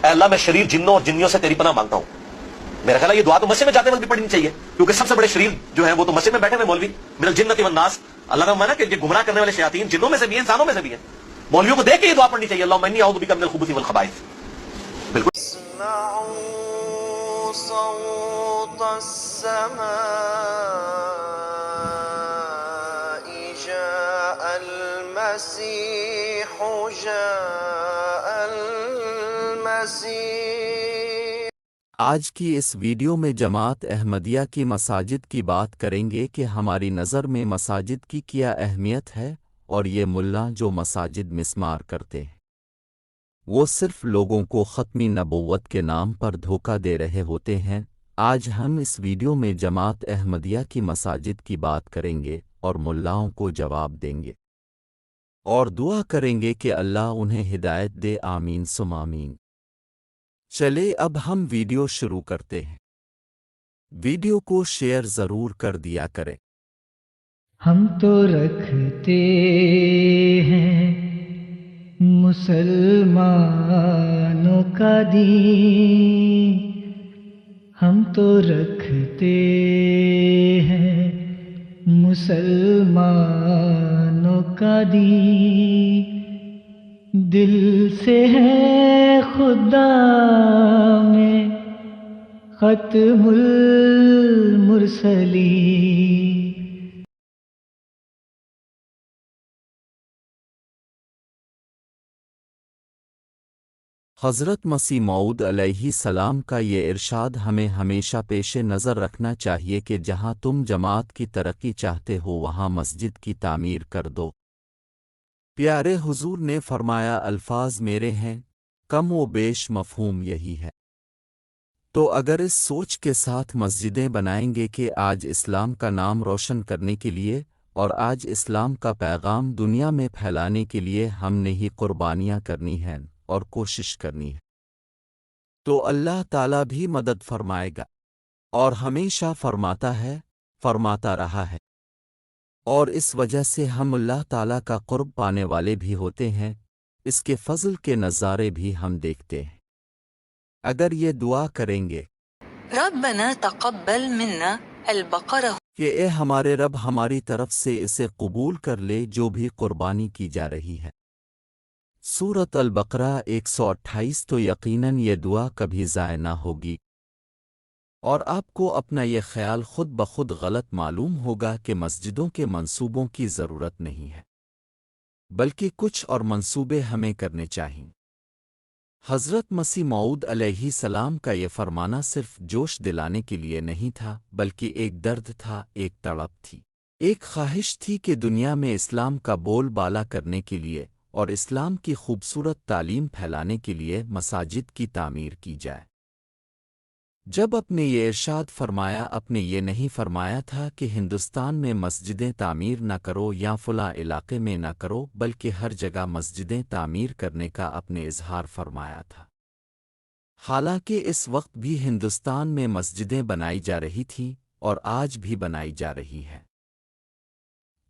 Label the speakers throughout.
Speaker 1: اے اللہ میں شریر جنوں اور جنیوں سے تیری پناہ مانگتا ہوں. میرا خیال ہے یہ دعا تو مسجد میں جاتے وقت بھی پڑھنی چاہیے, کیونکہ سب سے بڑے شریر جو ہیں وہ تو مسجد میں بیٹھے ہوئے مولوی من الجنۃ والناس. اللہ کا مانا کہ یہ گمراہ کرنے والے شیاطین جنوں میں سے بھی ہیں, انسانوں میں سے بھی ہیں. مولویوں کو دیکھ کے یہ دعا پڑھنی چاہیے, اللہم انی اعوذ بک من الخبث والخبائث. بالکل.
Speaker 2: اسمعوا صوت السماء جاء المسيح جاء المسيح.
Speaker 3: آج کی اس ویڈیو میں جماعت احمدیہ کی مساجد کی بات کریں گے کہ ہماری نظر میں مساجد کی کیا اہمیت ہے, اور یہ ملا جو مساجد مسمار کرتے ہیں وہ صرف لوگوں کو ختمی نبوت کے نام پر دھوکہ دے رہے ہوتے ہیں. آج ہم اس ویڈیو میں جماعت احمدیہ کی مساجد کی بات کریں گے اور ملاؤں کو جواب دیں گے اور دعا کریں گے کہ اللہ انہیں ہدایت دے. آمین ثم آمین. چلے اب ہم ویڈیو شروع کرتے ہیں. ویڈیو کو شیئر ضرور کر دیا کریں.
Speaker 4: ہم تو رکھتے ہیں مسلمانوں کا دین, ہم تو رکھتے ہیں مسلمانوں کا دین, دل سے ہے خدا میں ختم المرسلین.
Speaker 3: حضرت مسیح موعود علیہ السلام کا یہ ارشاد ہمیں ہمیشہ پیش نظر رکھنا چاہیے کہ جہاں تم جماعت کی ترقی چاہتے ہو وہاں مسجد کی تعمیر کر دو. پیارے حضور نے فرمایا الفاظ میرے ہیں, کم و بیش مفہوم یہی ہے. تو اگر اس سوچ کے ساتھ مسجدیں بنائیں گے کہ آج اسلام کا نام روشن کرنے کے لیے اور آج اسلام کا پیغام دنیا میں پھیلانے کے لیے ہم نے ہی قربانیاں کرنی ہیں اور کوشش کرنی ہے, تو اللہ تعالیٰ بھی مدد فرمائے گا, اور ہمیشہ فرماتا ہے, فرماتا رہا ہے, اور اس وجہ سے ہم اللہ تعالیٰ کا قرب پانے والے بھی ہوتے ہیں. اس کے فضل کے نظارے بھی ہم دیکھتے ہیں. اگر یہ دعا کریں گے
Speaker 5: ربنا تقبل منا البقرہ
Speaker 3: کہ اے ہمارے رب ہماری طرف سے اسے قبول کر لے جو بھی قربانی کی جا رہی ہے. سورۃ البقرہ 128. تو یقیناً یہ دعا کبھی ضائع نہ ہوگی, اور آپ کو اپنا یہ خیال خود بخود غلط معلوم ہوگا کہ مسجدوں کے منصوبوں کی ضرورت نہیں ہے, بلکہ کچھ اور منصوبے ہمیں کرنے چاہئیں. حضرت مسیح موعود علیہ السلام کا یہ فرمانا صرف جوش دلانے کے لیے نہیں تھا, بلکہ ایک درد تھا, ایک تڑپ تھی, ایک خواہش تھی کہ دنیا میں اسلام کا بول بالا کرنے کے لیے اور اسلام کی خوبصورت تعلیم پھیلانے کے لیے مساجد کی تعمیر کی جائے. جب اپنے یہ ارشاد فرمایا, اپنے یہ نہیں فرمایا تھا کہ ہندوستان میں مسجدیں تعمیر نہ کرو یا فلاں علاقے میں نہ کرو, بلکہ ہر جگہ مسجدیں تعمیر کرنے کا اپنے اظہار فرمایا تھا. حالانکہ اس وقت بھی ہندوستان میں مسجدیں بنائی جا رہی تھیں اور آج بھی بنائی جا رہی ہیں,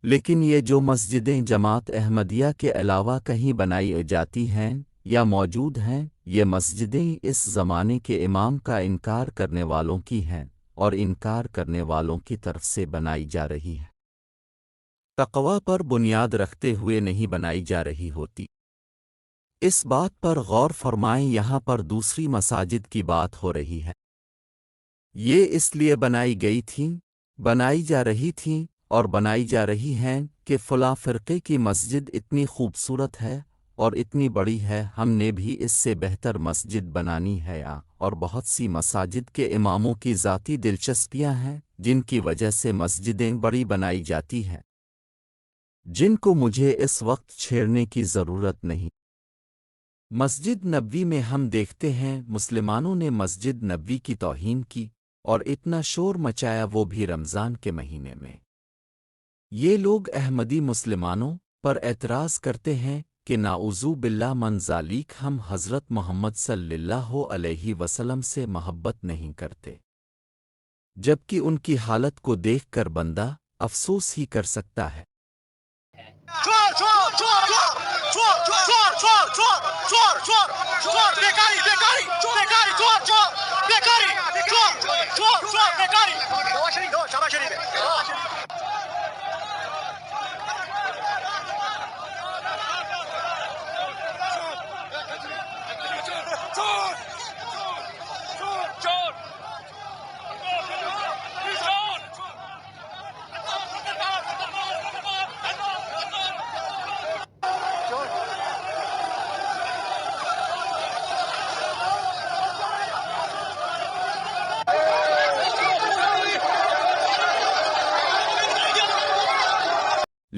Speaker 3: لیکن یہ جو مسجدیں جماعت احمدیہ کے علاوہ کہیں بنائی جاتی ہیں یا موجود ہیں, یہ مسجدیں اس زمانے کے امام کا انکار کرنے والوں کی ہیں اور انکار کرنے والوں کی طرف سے بنائی جا رہی ہیں. تقوی پر بنیاد رکھتے ہوئے نہیں بنائی جا رہی ہوتی. اس بات پر غور فرمائیں, یہاں پر دوسری مساجد کی بات ہو رہی ہے. یہ اس لیے بنائی گئی تھیں, بنائی جا رہی تھیں اور بنائی جا رہی ہیں کہ فلاں فرقے کی مسجد اتنی خوبصورت ہے اور اتنی بڑی ہے, ہم نے بھی اس سے بہتر مسجد بنانی ہے. اور بہت سی مساجد کے اماموں کی ذاتی دلچسپیاں ہیں جن کی وجہ سے مسجدیں بڑی بنائی جاتی ہیں, جن کو مجھے اس وقت چھیڑنے کی ضرورت نہیں. مسجد نبوی میں ہم دیکھتے ہیں مسلمانوں نے مسجد نبوی کی توہین کی اور اتنا شور مچایا, وہ بھی رمضان کے مہینے میں. یہ لوگ احمدی مسلمانوں پر اعتراض کرتے ہیں کہ نعوذ باللہ من ذالک, ہم حضرت محمد صلی اللہ علیہ وسلم سے محبت نہیں کرتے, جبکہ ان کی حالت کو دیکھ کر بندہ افسوس ہی کر سکتا ہے.
Speaker 2: چور بیکاری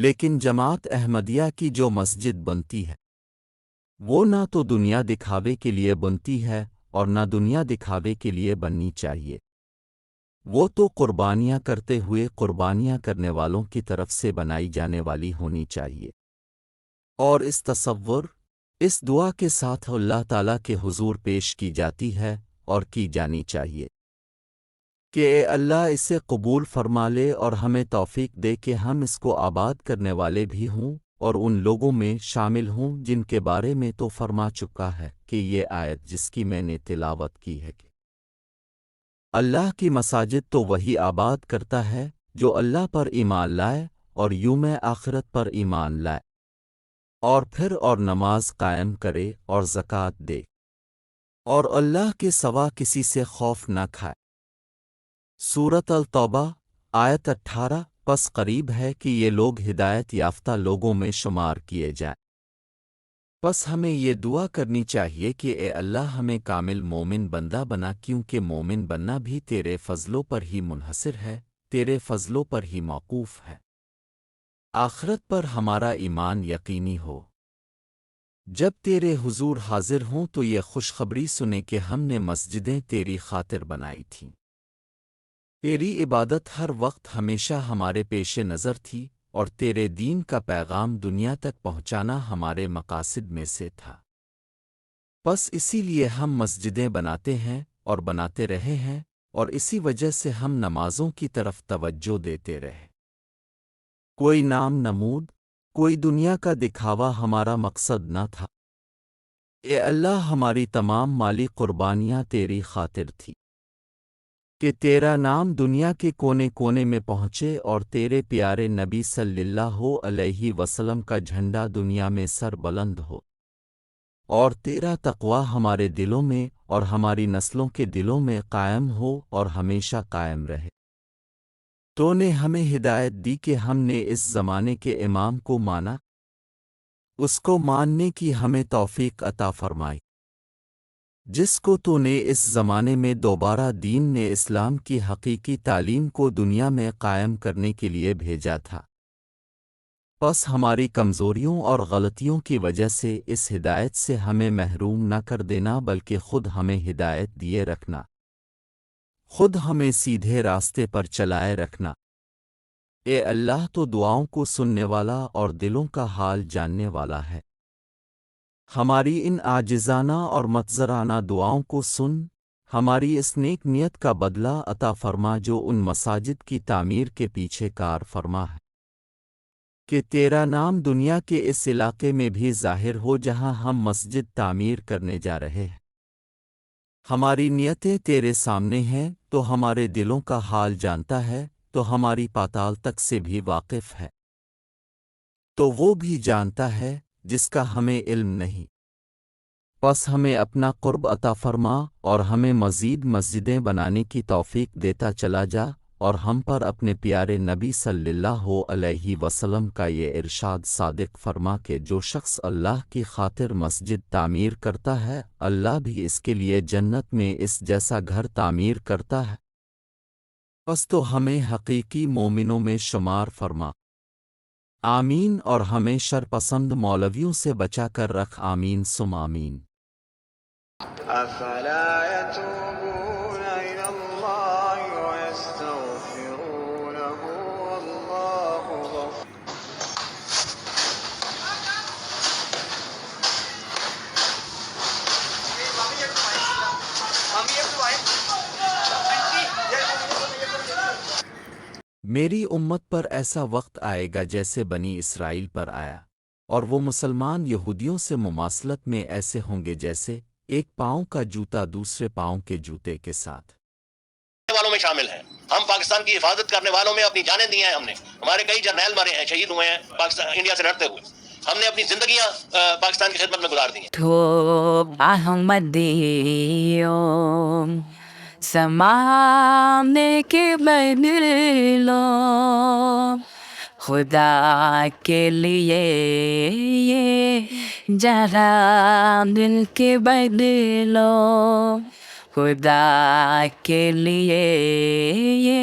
Speaker 3: لیکن جماعت احمدیہ کی جو مسجد بنتی ہے وہ نہ تو دنیا دکھاوے کے لیے بنتی ہے اور نہ دنیا دکھاوے کے لیے بننی چاہیے، وہ تو قربانیاں کرتے ہوئے قربانیاں کرنے والوں کی طرف سے بنائی جانے والی ہونی چاہیے، اور اس تصور اس دعا کے ساتھ اللہ تعالیٰ کے حضور پیش کی جاتی ہے اور کی جانی چاہیے کہ اے اللہ اسے قبول فرما لے اور ہمیں توفیق دے کہ ہم اس کو آباد کرنے والے بھی ہوں اور ان لوگوں میں شامل ہوں جن کے بارے میں تو فرما چکا ہے کہ یہ آیت جس کی میں نے تلاوت کی ہے کہ اللہ کی مساجد تو وہی آباد کرتا ہے جو اللہ پر ایمان لائے اور یوم آخرت پر ایمان لائے اور پھر اور نماز قائم کرے اور زکوٰۃ دے اور اللہ کے سوا کسی سے خوف نہ کھائے۔ سورۃ التوبہ آیت 18۔ پس قریب ہے کہ یہ لوگ ہدایت یافتہ لوگوں میں شمار کیے جائیں۔ پس ہمیں یہ دعا کرنی چاہیے کہ اے اللہ ہمیں کامل مومن بندہ بنا، کیونکہ مومن بننا بھی تیرے فضلوں پر ہی منحصر ہے، تیرے فضلوں پر ہی موقوف ہے۔ آخرت پر ہمارا ایمان یقینی ہو۔ جب تیرے حضور حاضر ہوں تو یہ خوشخبری سنے کہ ہم نے مسجدیں تیری خاطر بنائی تھیں۔ تیری عبادت ہر وقت ہمیشہ ہمارے پیش نظر تھی اور تیرے دین کا پیغام دنیا تک پہنچانا ہمارے مقاصد میں سے تھا۔ بس اسی لیے ہم مسجدیں بناتے ہیں اور بناتے رہے ہیں، اور اسی وجہ سے ہم نمازوں کی طرف توجہ دیتے رہے۔ کوئی نام نمود، کوئی دنیا کا دکھاوا ہمارا مقصد نہ تھا۔ اے اللہ ہماری تمام مالی قربانیاں تیری خاطر تھی کہ تیرا نام دنیا کے کونے کونے میں پہنچے اور تیرے پیارے نبی صلی اللہ علیہ وسلم کا جھنڈا دنیا میں سر بلند ہو، اور تیرا تقوی ہمارے دلوں میں اور ہماری نسلوں کے دلوں میں قائم ہو اور ہمیشہ قائم رہے۔ تو نے ہمیں ہدایت دی کہ ہم نے اس زمانے کے امام کو مانا، اس کو ماننے کی ہمیں توفیق عطا فرمائی جس کو تو نے اس زمانے میں دوبارہ دین نے اسلام کی حقیقی تعلیم کو دنیا میں قائم کرنے کے لیے بھیجا تھا۔ پس ہماری کمزوریوں اور غلطیوں کی وجہ سے اس ہدایت سے ہمیں محروم نہ کر دینا، بلکہ خود ہمیں ہدایت دیے رکھنا، خود ہمیں سیدھے راستے پر چلائے رکھنا۔ اے اللہ تو دعاؤں کو سننے والا اور دلوں کا حال جاننے والا ہے۔ ہماری ان عاجزانہ اور متضرانہ دعاؤں کو سن، ہماری اس نیک نیت کا بدلہ عطا فرما جو ان مساجد کی تعمیر کے پیچھے کار فرما ہے، کہ تیرا نام دنیا کے اس علاقے میں بھی ظاہر ہو جہاں ہم مسجد تعمیر کرنے جا رہے ہیں۔ ہماری نیتیں تیرے سامنے ہیں، تو ہمارے دلوں کا حال جانتا ہے، تو ہماری پاتال تک سے بھی واقف ہے، تو وہ بھی جانتا ہے جس کا ہمیں علم نہیں۔ پس ہمیں اپنا قرب عطا فرما اور ہمیں مزید مسجدیں بنانے کی توفیق دیتا چلا جا، اور ہم پر اپنے پیارے نبی صلی اللہ علیہ وسلم کا یہ ارشاد صادق فرما کہ جو شخص اللہ کی خاطر مسجد تعمیر کرتا ہے، اللہ بھی اس کے لیے جنت میں اس جیسا گھر تعمیر کرتا ہے۔ پس تو ہمیں حقیقی مومنوں میں شمار فرما، آمین، اور ہمیں شر پسند مولویوں سے بچا کر رکھ، آمین ثم آمین۔
Speaker 2: أفلا يتوبون إلى الله ويستغفرونه والله غفور
Speaker 3: میری امت پر ایسا وقت آئے گا جیسے بنی اسرائیل پر آیا، اور وہ مسلمان یہودیوں سے مماثلت میں ایسے ہوں گے جیسے ایک پاؤں کا جوتا دوسرے پاؤں کے جوتے کے ساتھ
Speaker 6: والوں میں شامل ہیں۔ ہم پاکستان کی حفاظت کرنے والوں میں اپنی جانیں دی ہیں، ہم نے، ہمارے کئی جرنیل مرے ہیں، شہید ہوئے ہیں پاکستان انڈیا سے لڑتے ہوئے، ہم نے اپنی زندگیاں پاکستان کی خدمت میں گزار دی ہیں۔
Speaker 5: تو احمدیوں سمانے کے بدلو، خدا کے لیے یہ جہاں دل کے بدلو، خدا کے لیے یہ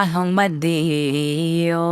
Speaker 5: Ahmadiyo